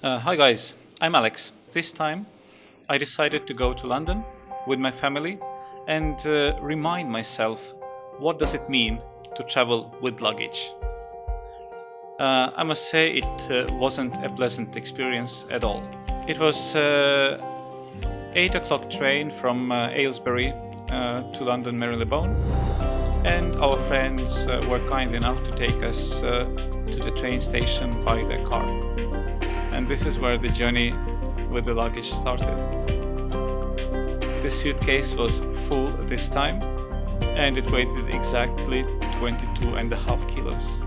Hi guys, I'm Alex. This time I decided to go to London with my family and remind myself what does it mean to travel with luggage. I must say it wasn't a pleasant experience at all. It was 8 o'clock train from Aylesbury to London Marylebone, and our friends were kind enough to take us to the train station by their car. And this is where the journey with the luggage started. The suitcase was full this time, and it weighed exactly 22.5 kilos.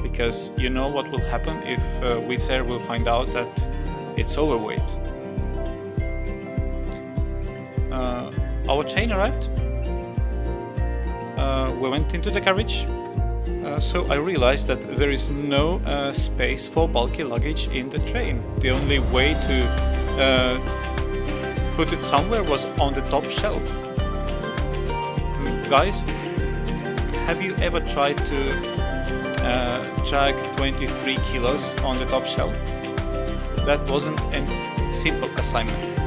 Because you know what will happen if Wizz Air will find out that it's overweight. Our train arrived. We went into the carriage. So I realized that there is no space for bulky luggage in the train. The only way to put it somewhere was on the top shelf. Guys, have you ever tried to drag 23 kilos on the top shelf? That wasn't a simple assignment.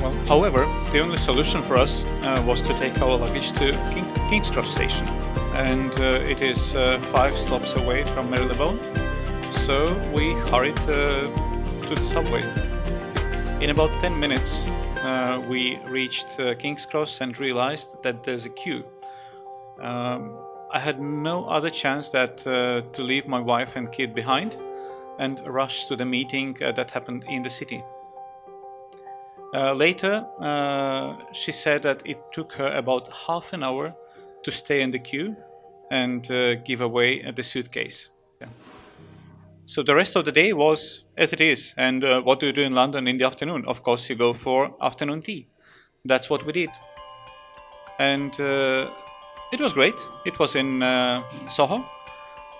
Well, however, the only solution for us was to take our luggage to King's Cross station. And it is 5 stops away from Marylebone, so we hurried to the subway. In about 10 minutes we reached King's Cross and realized that there's a queue. I had no other chance that to leave my wife and kid behind and rush to the meeting that happened in the city. Later she said that it took her about half an hour to stay in the queue and give away the suitcase. Yeah. So the rest of the day was as it is. And what do you do in London in the afternoon? Of course, you go for afternoon tea. That's what we did. And it was great. It was in Soho.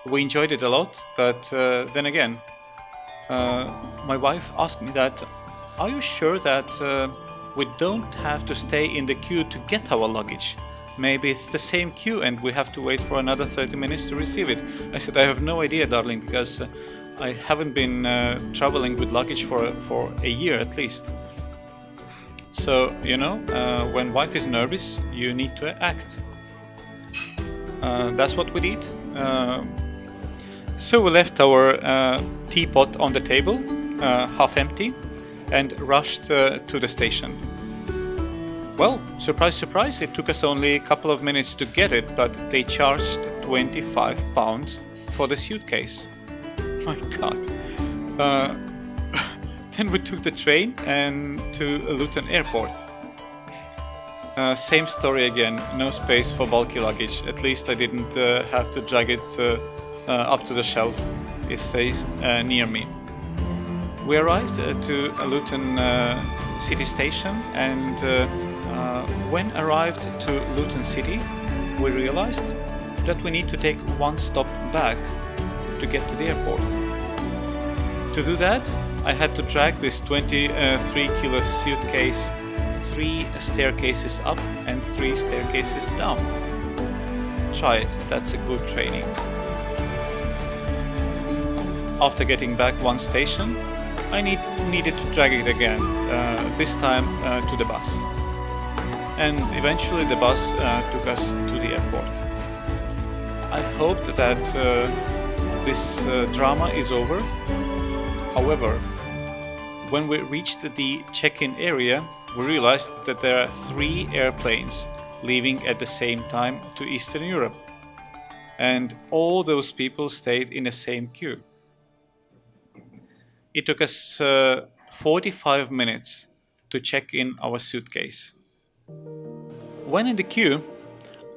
We enjoyed it a lot. But then again, my wife asked me that, are you sure that we don't have to stay in the queue to get our luggage? Maybe it's the same queue and we have to wait for another 30 minutes to receive it. I said, I have no idea, darling, because I haven't been traveling with luggage for a year at least. So, you know, when wife is nervous, you need to act. That's what we did. So we left our teapot on the table, half empty, and rushed to the station. Well, surprise, surprise, it took us only a couple of minutes to get it, but they charged £25 for the suitcase. My God. Then we took the train and to Luton Airport. Same story again, no space for bulky luggage. At least I didn't have to drag it up to the shelf. It stays near me. We arrived to Luton City Station, and when arrived to Luton City, we realized that we need to take one stop back to get to the airport. To do that, I had to drag this 23 kilo suitcase 3 staircases up and 3 staircases down. Try it, that's a good training. After getting back one station, I needed to drag it again, this time to the bus. And eventually the bus took us to the airport. I hoped that this drama is over. However, when we reached the check-in area, we realized that there are 3 airplanes leaving at the same time to Eastern Europe. And all those people stayed in the same queue. It took us 45 minutes to check in our suitcase. When in the queue,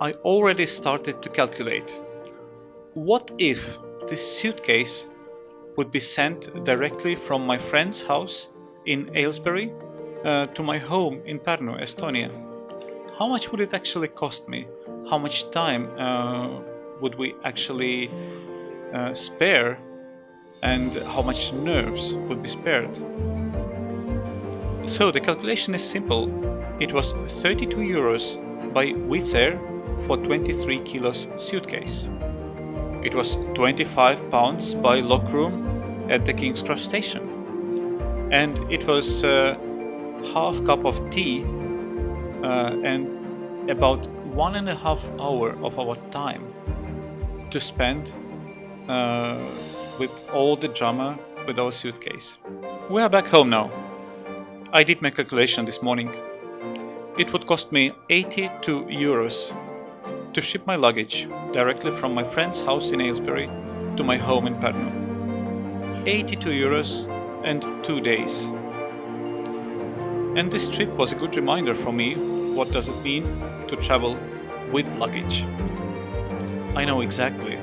I already started to calculate. What if this suitcase would be sent directly from my friend's house in Aylesbury to my home in Pärnu, Estonia? How much would it actually cost me? How much time would we actually spare? And how much nerves would be spared? So the calculation is simple. It was 32 euros by Wizz Air for 23 kilos suitcase. It was £25 by Lockroom at the King's Cross station. And it was half cup of tea and about 1.5 hours of our time to spend with all the drama with our suitcase. We are back home now. I did my calculation this morning. It would cost me 82 euros to ship my luggage directly from my friend's house in Aylesbury to my home in Pärnu. 82 euros and 2 days. And this trip was a good reminder for me what does it mean to travel with luggage. I know exactly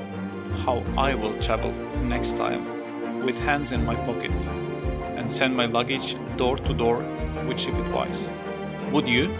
how I will travel next time with hands in my pocket and send my luggage door to door with Shipitwise. Would you?